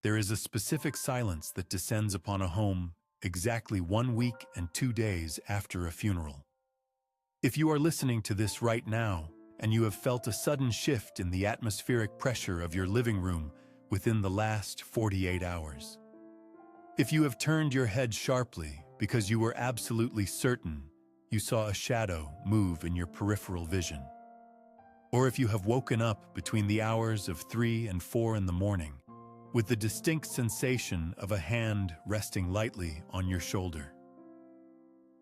There is a specific silence that descends upon a home exactly 1 week and 2 days after a funeral. If you are listening to this right now, and you have felt a sudden shift in the atmospheric pressure of your living room within the last 48 hours. If you have turned your head sharply because you were absolutely certain you saw a shadow move in your peripheral vision. Or if you have woken up between the hours of 3 and 4 in the morning with the distinct sensation of a hand resting lightly on your shoulder.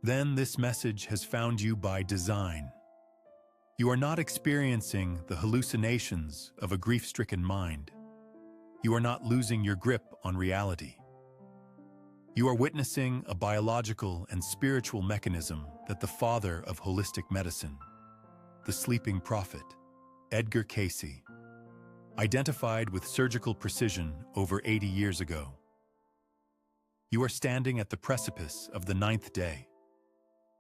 Then this message has found you by design. You are not experiencing the hallucinations of a grief-stricken mind. You are not losing your grip on reality. You are witnessing a biological and spiritual mechanism that the father of holistic medicine, the sleeping prophet, Edgar Cayce, identified with surgical precision over 80 years ago. You are standing at the precipice of the 9th day.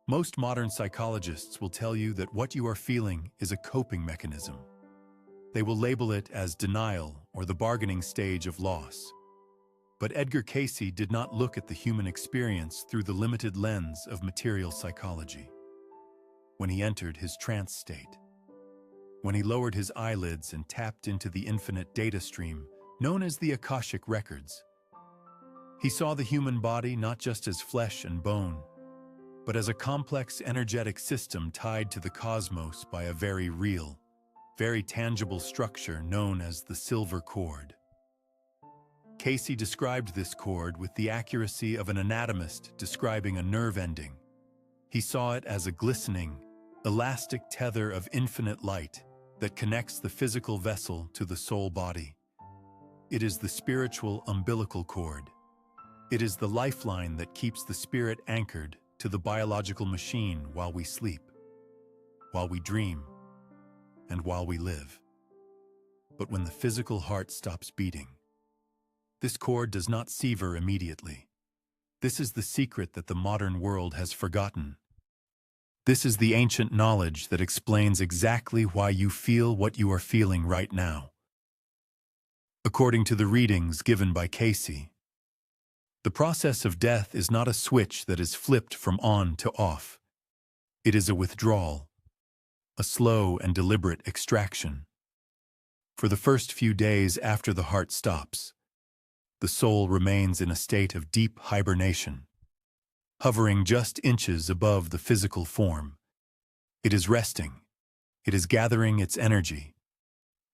Most modern psychologists will tell you that what you are feeling is a coping mechanism. They will label it as denial or the bargaining stage of loss. But Edgar Cayce did not look at the human experience through the limited lens of material psychology. When he entered his trance state, when he lowered his eyelids and tapped into the infinite data stream known as the Akashic Records, he saw the human body not just as flesh and bone, but as a complex energetic system tied to the cosmos by a very real, very tangible structure known as the silver cord. Cayce described this cord with the accuracy of an anatomist describing a nerve ending. He saw it as a glistening, elastic tether of infinite light that connects the physical vessel to the soul body. It is the spiritual umbilical cord. It is the lifeline that keeps the spirit anchored to the biological machine while we sleep, while we dream, and while we live. But when the physical heart stops beating, this cord does not sever immediately. This is the secret that the modern world has forgotten. This is the ancient knowledge that explains exactly why you feel what you are feeling right now. According to the readings given by Cayce, the process of death is not a switch that is flipped from on to off. It is a withdrawal, a slow and deliberate extraction. For the first few days after the heart stops, the soul remains in a state of deep hibernation, hovering just inches above the physical form. It is resting. It is gathering its energy.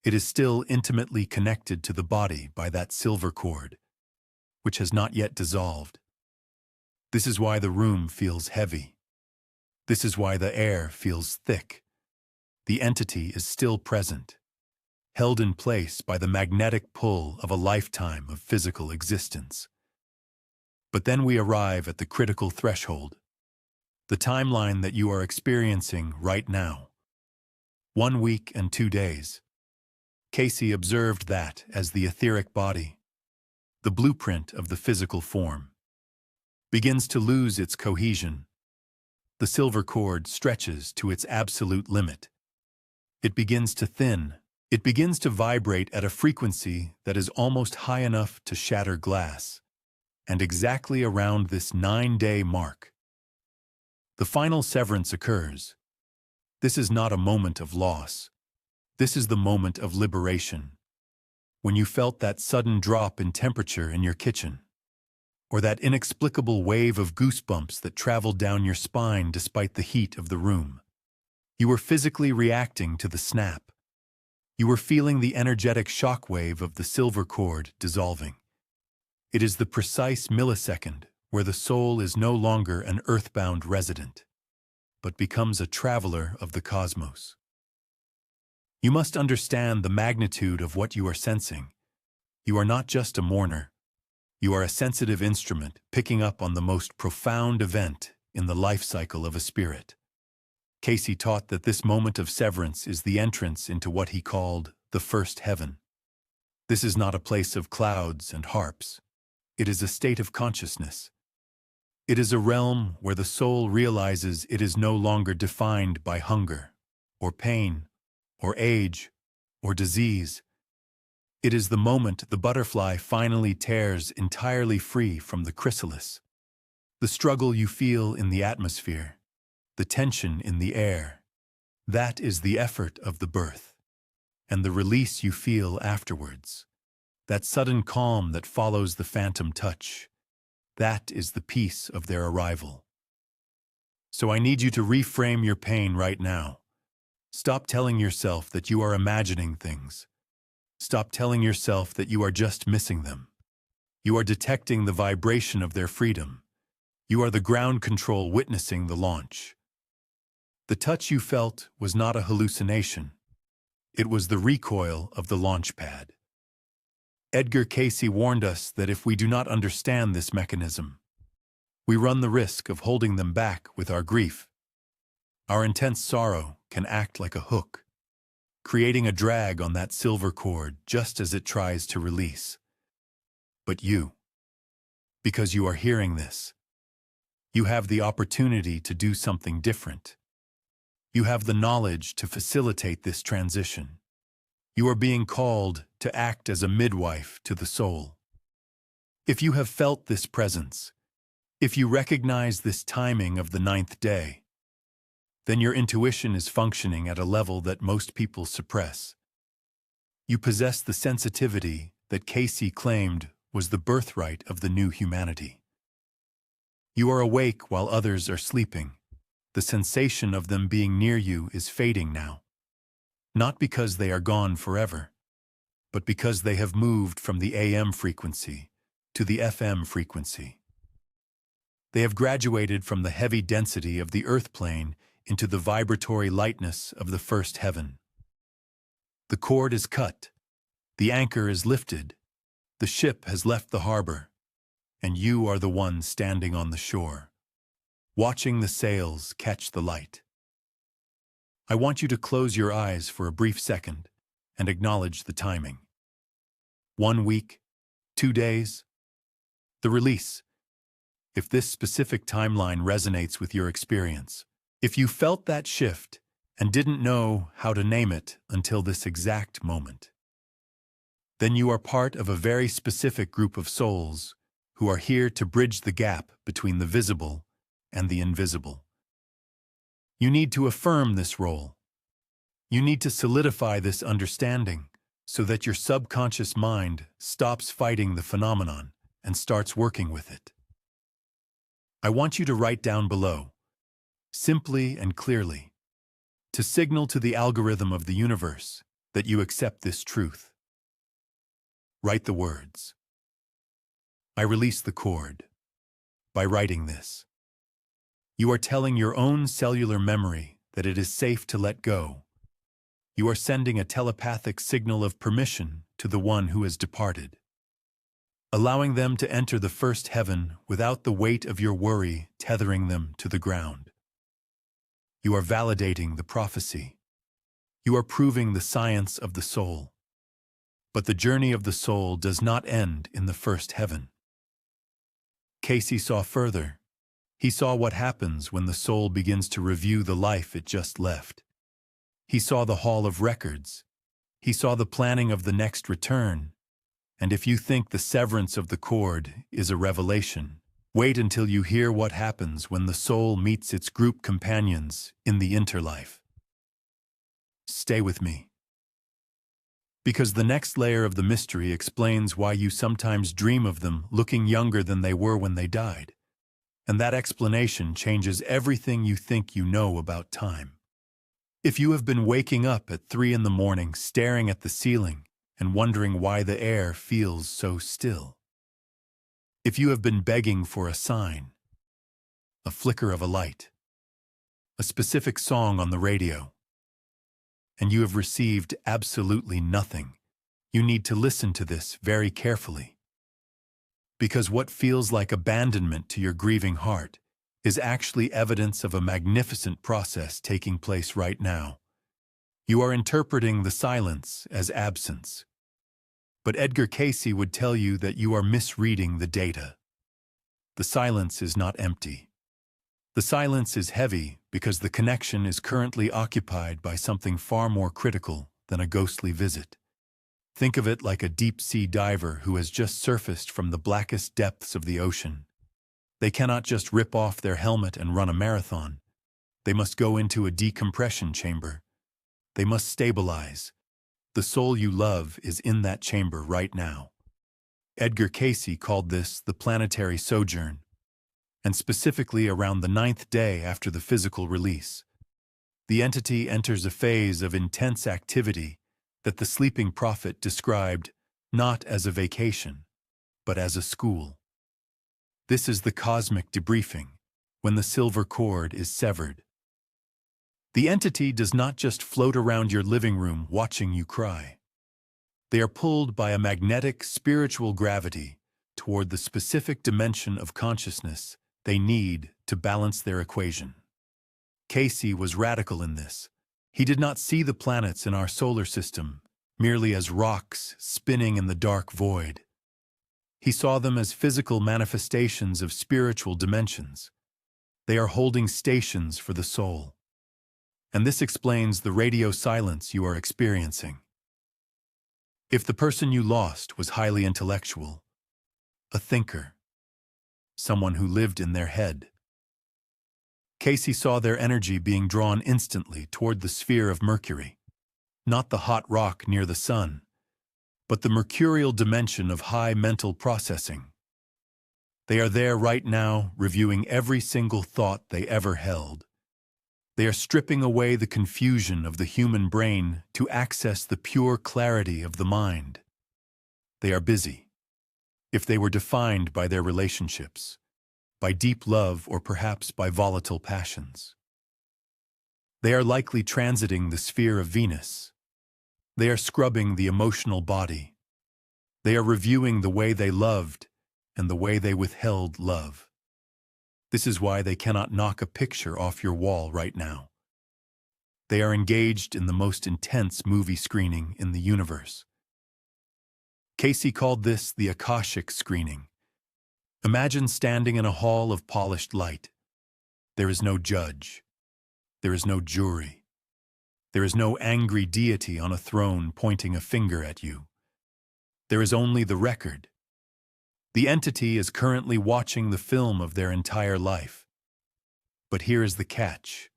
It is still intimately connected to the body by that silver cord, which has not yet dissolved. This is why the room feels heavy. This is why the air feels thick. The entity is still present, held in place by the magnetic pull of a lifetime of physical existence. But then we arrive at the critical threshold, the timeline that you are experiencing right now. 1 week and 2 days. Cayce observed that as the etheric body, the blueprint of the physical form, begins to lose its cohesion, the silver cord stretches to its absolute limit. It begins to thin. It begins to vibrate at a frequency that is almost high enough to shatter glass. And exactly around this 9-day mark, the final severance occurs. This is not a moment of loss. This is the moment of liberation. When you felt that sudden drop in temperature in your kitchen, or that inexplicable wave of goosebumps that traveled down your spine despite the heat of the room, you were physically reacting to the snap. You were feeling the energetic shockwave of the silver cord dissolving. It is the precise millisecond where the soul is no longer an earthbound resident, but becomes a traveler of the cosmos. You must understand the magnitude of what you are sensing. You are not just a mourner. You are a sensitive instrument picking up on the most profound event in the life cycle of a spirit. Cayce taught that this moment of severance is the entrance into what he called the first heaven. This is not a place of clouds and harps. It is a state of consciousness. It is a realm where the soul realizes it is no longer defined by hunger, or pain, or age, or disease. It is the moment the butterfly finally tears entirely free from the chrysalis. The struggle you feel in the atmosphere, the tension in the air, that is the effort of the birth. And the release you feel afterwards, that sudden calm that follows the phantom touch, that is the peace of their arrival. So I need you to reframe your pain right now. Stop telling yourself that you are imagining things. Stop telling yourself that you are just missing them. You are detecting the vibration of their freedom. You are the ground control witnessing the launch. The touch you felt was not a hallucination. It was the recoil of the launch pad. Edgar Cayce warned us that if we do not understand this mechanism, we run the risk of holding them back with our grief. Our intense sorrow can act like a hook, creating a drag on that silver cord just as it tries to release. But you, because you are hearing this, you have the opportunity to do something different. You have the knowledge to facilitate this transition. You are being called to act as a midwife to the soul. If you have felt this presence, if you recognize this timing of the 9th day, then your intuition is functioning at a level that most people suppress. You possess the sensitivity that Cayce claimed was the birthright of the new humanity. You are awake while others are sleeping. The sensation of them being near you is fading now. Not because they are gone forever, but because they have moved from the AM frequency to the FM frequency. They have graduated from the heavy density of the earth plane into the vibratory lightness of the first heaven. The cord is cut, the anchor is lifted, the ship has left the harbor, and you are the one standing on the shore, watching the sails catch the light. I want you to close your eyes for a brief second and acknowledge the timing. 1 week, 2 days, the release. If this specific timeline resonates with your experience, if you felt that shift and didn't know how to name it until this exact moment, then you are part of a very specific group of souls who are here to bridge the gap between the visible and the invisible. You need to affirm this role. You need to solidify this understanding so that your subconscious mind stops fighting the phenomenon and starts working with it. I want you to write down below, simply and clearly, to signal to the algorithm of the universe that you accept this truth. Write the words. I release the cord. By writing this, you are telling your own cellular memory that it is safe to let go. You are sending a telepathic signal of permission to the one who has departed, allowing them to enter the first heaven without the weight of your worry tethering them to the ground. You are validating the prophecy. You are proving the science of the soul. But the journey of the soul does not end in the first heaven. Cayce saw further. He saw what happens when the soul begins to review the life it just left. He saw the hall of records. He saw the planning of the next return. And if you think the severance of the cord is a revelation, wait until you hear what happens when the soul meets its group companions in the interlife. Stay with me. Because the next layer of the mystery explains why you sometimes dream of them looking younger than they were when they died. And that explanation changes everything you think you know about time. If you have been waking up at 3 in the morning staring at the ceiling and wondering why the air feels so still. If you have been begging for a sign, a flicker of a light, a specific song on the radio, and you have received absolutely nothing, you need to listen to this very carefully. Because what feels like abandonment to your grieving heart is actually evidence of a magnificent process taking place right now. You are interpreting the silence as absence. But Edgar Cayce would tell you that you are misreading the data. The silence is not empty. The silence is heavy because the connection is currently occupied by something far more critical than a ghostly visit. Think of it like a deep-sea diver who has just surfaced from the blackest depths of the ocean. They cannot just rip off their helmet and run a marathon. They must go into a decompression chamber. They must stabilize. The soul you love is in that chamber right now. Edgar Cayce called this the planetary sojourn, and specifically around the 9th day after the physical release. The entity enters a phase of intense activity that the sleeping prophet described not as a vacation, but as a school. This is the cosmic debriefing, when the silver cord is severed. The entity does not just float around your living room watching you cry. They are pulled by a magnetic spiritual gravity toward the specific dimension of consciousness they need to balance their equation. Cayce was radical in this. He did not see the planets in our solar system merely as rocks spinning in the dark void. He saw them as physical manifestations of spiritual dimensions. They are holding stations for the soul. And this explains the radio silence you are experiencing. If the person you lost was highly intellectual, a thinker, someone who lived in their head, Cayce saw their energy being drawn instantly toward the sphere of Mercury, not the hot rock near the sun, but the mercurial dimension of high mental processing. They are there right now, reviewing every single thought they ever held. They are stripping away the confusion of the human brain to access the pure clarity of the mind. They are busy. If they were defined by their relationships, by deep love or perhaps by volatile passions, they are likely transiting the sphere of Venus. They are scrubbing the emotional body. They are reviewing the way they loved and the way they withheld love. This is why they cannot knock a picture off your wall right now. They are engaged in the most intense movie screening in the universe. Cayce called this the Akashic screening. Imagine standing in a hall of polished light. There is no judge. There is no jury. There is no angry deity on a throne pointing a finger at you. There is only the record. The entity is currently watching the film of their entire life. But here is the catch,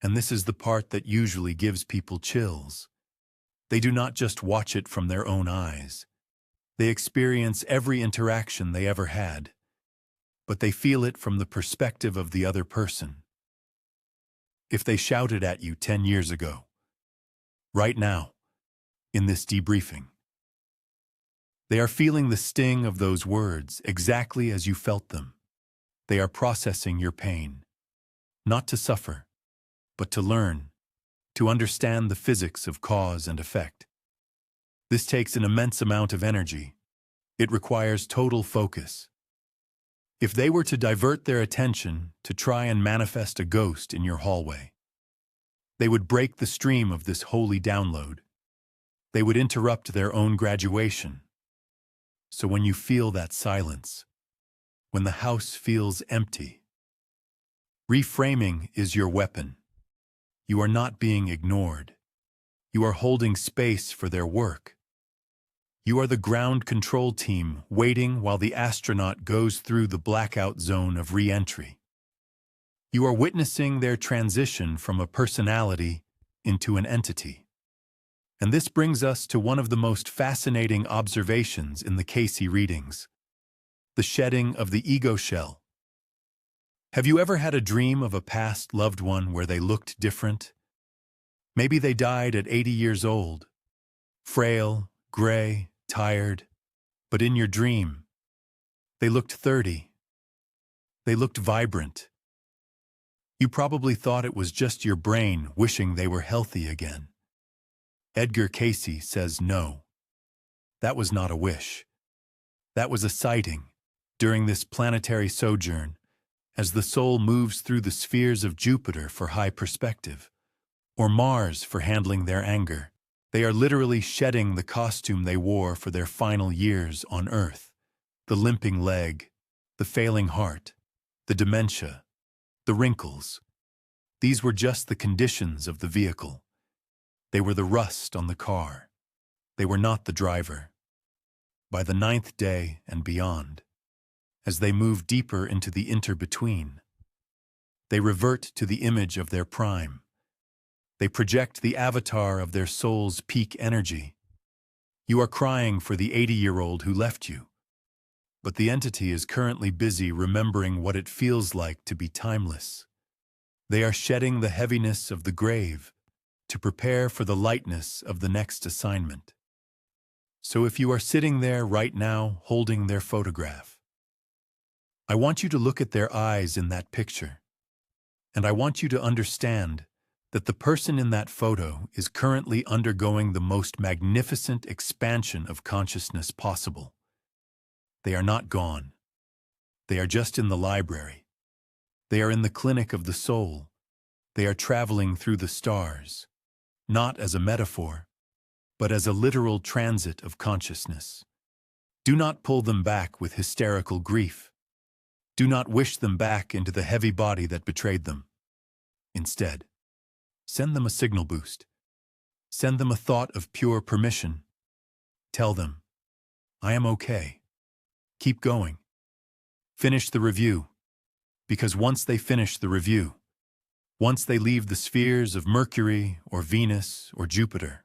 and this is the part that usually gives people chills. They do not just watch it from their own eyes. They experience every interaction they ever had, but they feel it from the perspective of the other person. If they shouted at you 10 years ago, right now, in this debriefing, they are feeling the sting of those words exactly as you felt them. They are processing your pain, not to suffer, but to learn, to understand the physics of cause and effect. This takes an immense amount of energy. It requires total focus. If they were to divert their attention to try and manifest a ghost in your hallway, they would break the stream of this holy download. They would interrupt their own graduation. So when you feel that silence, when the house feels empty, reframing is your weapon. You are not being ignored. You are holding space for their work. You are the ground control team waiting while the astronaut goes through the blackout zone of re-entry. You are witnessing their transition from a personality into an entity. And this brings us to one of the most fascinating observations in the Cayce readings: the shedding of the ego shell. Have you ever had a dream of a past loved one where they looked different? Maybe they died at 80 years old, frail, gray, tired, but in your dream, they looked 30. They looked vibrant. You probably thought it was just your brain wishing they were healthy again. Edgar Cayce says no. That was not a wish. That was a sighting during this planetary sojourn as the soul moves through the spheres of Jupiter for high perspective, or Mars for handling their anger. They are literally shedding the costume they wore for their final years on Earth. The limping leg, the failing heart, the dementia, the wrinkles. These were just the conditions of the vehicle. They were the rust on the car, they were not the driver. By the 9th day and beyond, as they move deeper into the inter-between, they revert to the image of their prime. They project the avatar of their soul's peak energy. You are crying for the 80-year-old who left you, but the entity is currently busy remembering what it feels like to be timeless. They are shedding the heaviness of the grave to prepare for the lightness of the next assignment. So if you are sitting there right now holding their photograph, I want you to look at their eyes in that picture, and I want you to understand that the person in that photo is currently undergoing the most magnificent expansion of consciousness possible. They are not gone. They are just in the library. They are in the clinic of the soul. They are traveling through the stars, not as a metaphor, but as a literal transit of consciousness. Do not pull them back with hysterical grief. Do not wish them back into the heavy body that betrayed them. Instead, send them a signal boost. Send them a thought of pure permission. Tell them, I am okay. Keep going. Finish the review, because once they finish the review, once they leave the spheres of Mercury or Venus or Jupiter,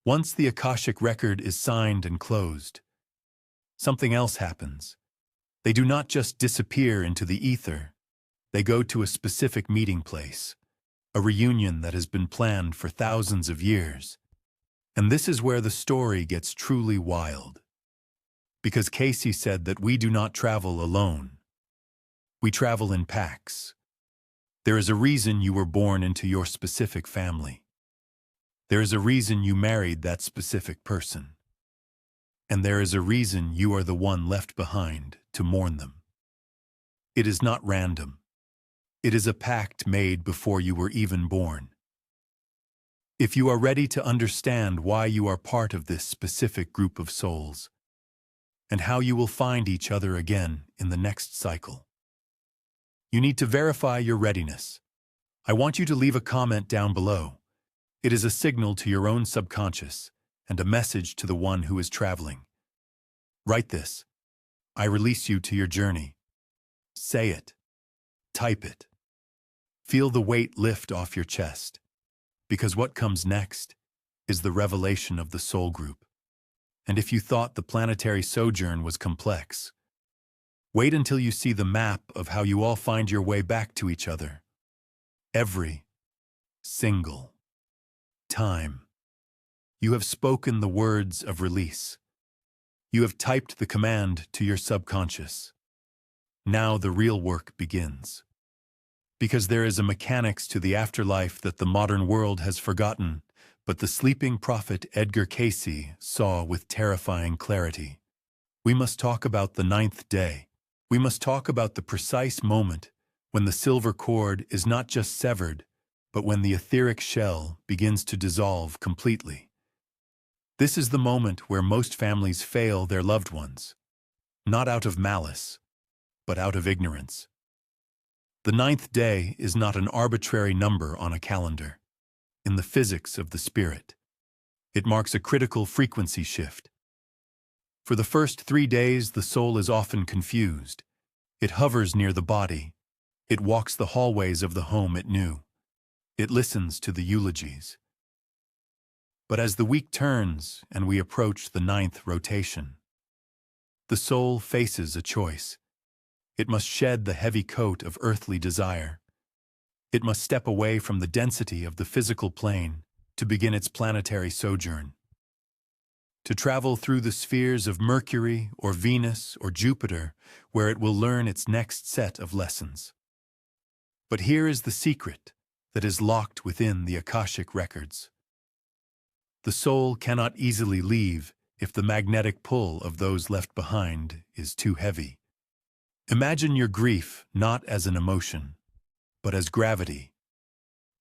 once the Akashic record is signed and closed, something else happens. They do not just disappear into the ether, they go to a specific meeting place, a reunion that has been planned for thousands of years. And this is where the story gets truly wild. Because Cayce said that we do not travel alone. We travel in packs. There is a reason you were born into your specific family. There is a reason you married that specific person. And there is a reason you are the one left behind to mourn them. It is not random. It is a pact made before you were even born. If you are ready to understand why you are part of this specific group of souls, and how you will find each other again in the next cycle, you need to verify your readiness. I want you to leave a comment down below. It is a signal to your own subconscious and a message to the one who is traveling. Write this. I release you to your journey. Say it. Type it. Feel the weight lift off your chest, because what comes next is the revelation of the soul group. And if you thought the planetary sojourn was complex, wait until you see the map of how you all find your way back to each other. Every single time. You have spoken the words of release. You have typed the command to your subconscious. Now the real work begins. Because there is a mechanics to the afterlife that the modern world has forgotten, but the sleeping prophet Edgar Cayce saw with terrifying clarity. We must talk about the 9th day. We must talk about the precise moment when the silver cord is not just severed, but when the etheric shell begins to dissolve completely. This is the moment where most families fail their loved ones, not out of malice, but out of ignorance. The 9th day is not an arbitrary number on a calendar. In the physics of the spirit, it marks a critical frequency shift. For the first 3 days, the soul is often confused. It hovers near the body. It walks the hallways of the home it knew. It listens to the eulogies. But as the week turns and we approach the 9th rotation, the soul faces a choice. It must shed the heavy coat of earthly desire. It must step away from the density of the physical plane to begin its planetary sojourn. To travel through the spheres of Mercury or Venus or Jupiter, where it will learn its next set of lessons. But here is the secret that is locked within the Akashic records. The soul cannot easily leave if the magnetic pull of those left behind is too heavy. Imagine your grief not as an emotion, but as gravity.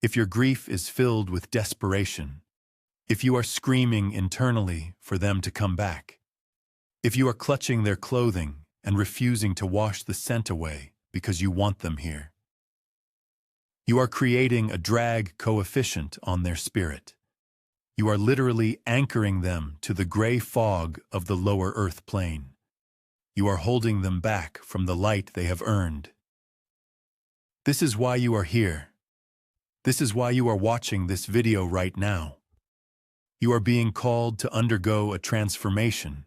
If your grief is filled with desperation, if you are screaming internally for them to come back, if you are clutching their clothing and refusing to wash the scent away because you want them here, you are creating a drag coefficient on their spirit. You are literally anchoring them to the gray fog of the lower earth plane. You are holding them back from the light they have earned. This is why you are here. This is why you are watching this video right now. You are being called to undergo a transformation.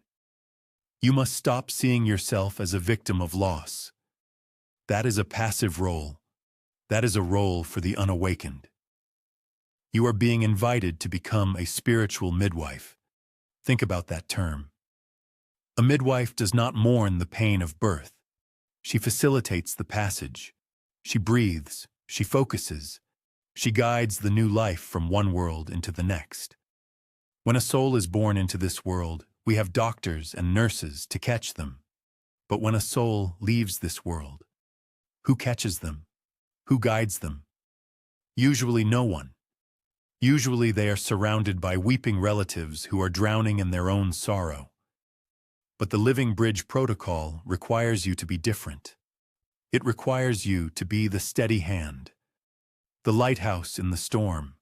You must stop seeing yourself as a victim of loss. That is a passive role. That is a role for the unawakened. You are being invited to become a spiritual midwife. Think about that term. A midwife does not mourn the pain of birth. She facilitates the passage. She breathes. She focuses. She guides the new life from one world into the next. When a soul is born into this world, we have doctors and nurses to catch them. But when a soul leaves this world, who catches them? Who guides them? Usually no one. Usually they are surrounded by weeping relatives who are drowning in their own sorrow. But the Living Bridge protocol requires you to be different. It requires you to be the steady hand, the lighthouse in the storm.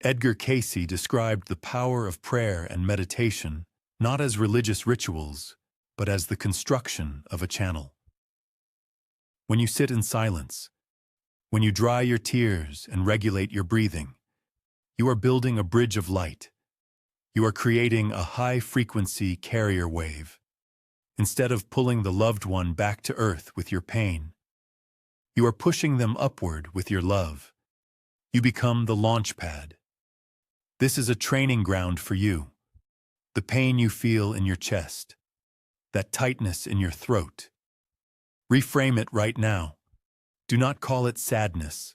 Edgar Cayce described the power of prayer and meditation not as religious rituals, but as the construction of a channel. When you sit in silence, when you dry your tears and regulate your breathing, you are building a bridge of light. You are creating a high-frequency carrier wave. Instead of pulling the loved one back to earth with your pain, you are pushing them upward with your love. You become the launch pad. This is a training ground for you. The pain you feel in your chest, that tightness in your throat. Reframe it right now. Do not call it sadness.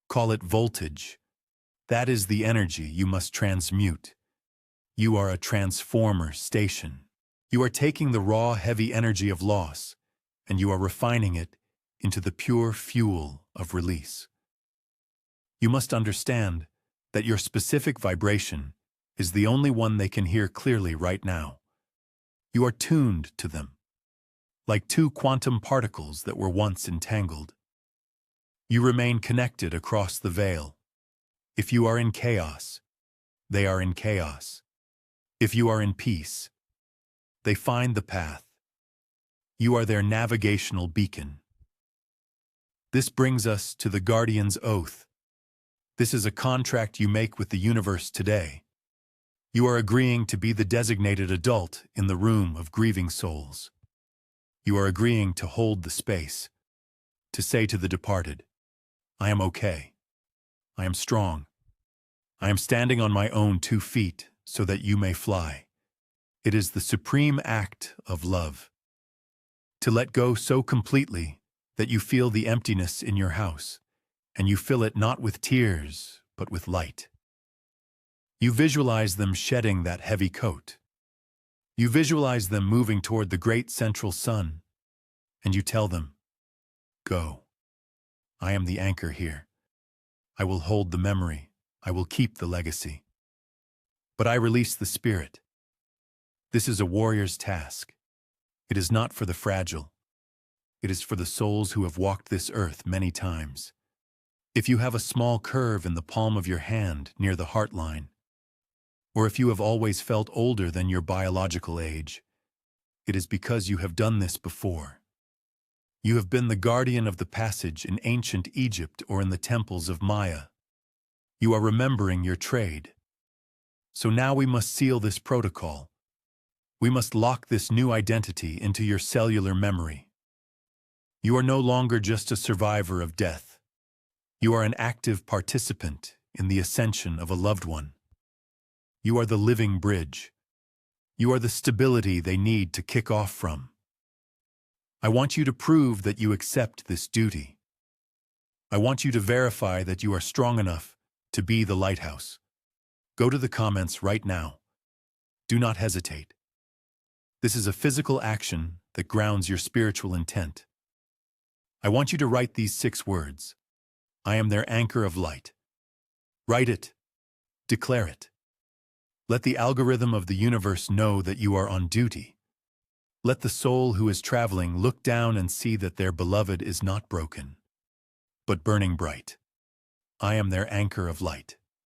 Call it voltage. That is the energy you must transmute. You are a transformer station. You are taking the raw, heavy energy of loss, and you are refining it into the pure fuel of release. You must understand that your specific vibration is the only one they can hear clearly right now. You are tuned to them, like two quantum particles that were once entangled. You remain connected across the veil. If you are in chaos, they are in chaos. If you are in peace, they find the path. You are their navigational beacon. This brings us to the Guardian's Oath. This is a contract you make with the universe today. You are agreeing to be the designated adult in the room of grieving souls. You are agreeing to hold the space, to say to the departed, I am okay. I am strong. I am standing on my own 2 feet so that you may fly. It is the supreme act of love. To let go so completely that you feel the emptiness in your house, and you fill it not with tears, but with light. You visualize them shedding that heavy coat. You visualize them moving toward the great central sun, and you tell them, go. I am the anchor here. I will hold the memory. I will keep the legacy. But I release the spirit. This is a warrior's task. It is not for the fragile. It is for the souls who have walked this earth many times. If you have a small curve in the palm of your hand near the heart line, or if you have always felt older than your biological age, it is because you have done this before. You have been the guardian of the passage in ancient Egypt or in the temples of Maya. You are remembering your trade. So now we must seal this protocol. We must lock this new identity into your cellular memory. You are no longer just a survivor of death. You are an active participant in the ascension of a loved one. You are the living bridge. You are the stability they need to kick off from. I want you to prove that you accept this duty. I want you to verify that you are strong enough to be the lighthouse. Go to the comments right now. Do not hesitate. This is a physical action that grounds your spiritual intent. I want you to write these 6 words. I am their anchor of light. Write it. Declare it. Let the algorithm of the universe know that you are on duty. Let the soul who is traveling look down and see that their beloved is not broken, but burning bright. I am their anchor of light.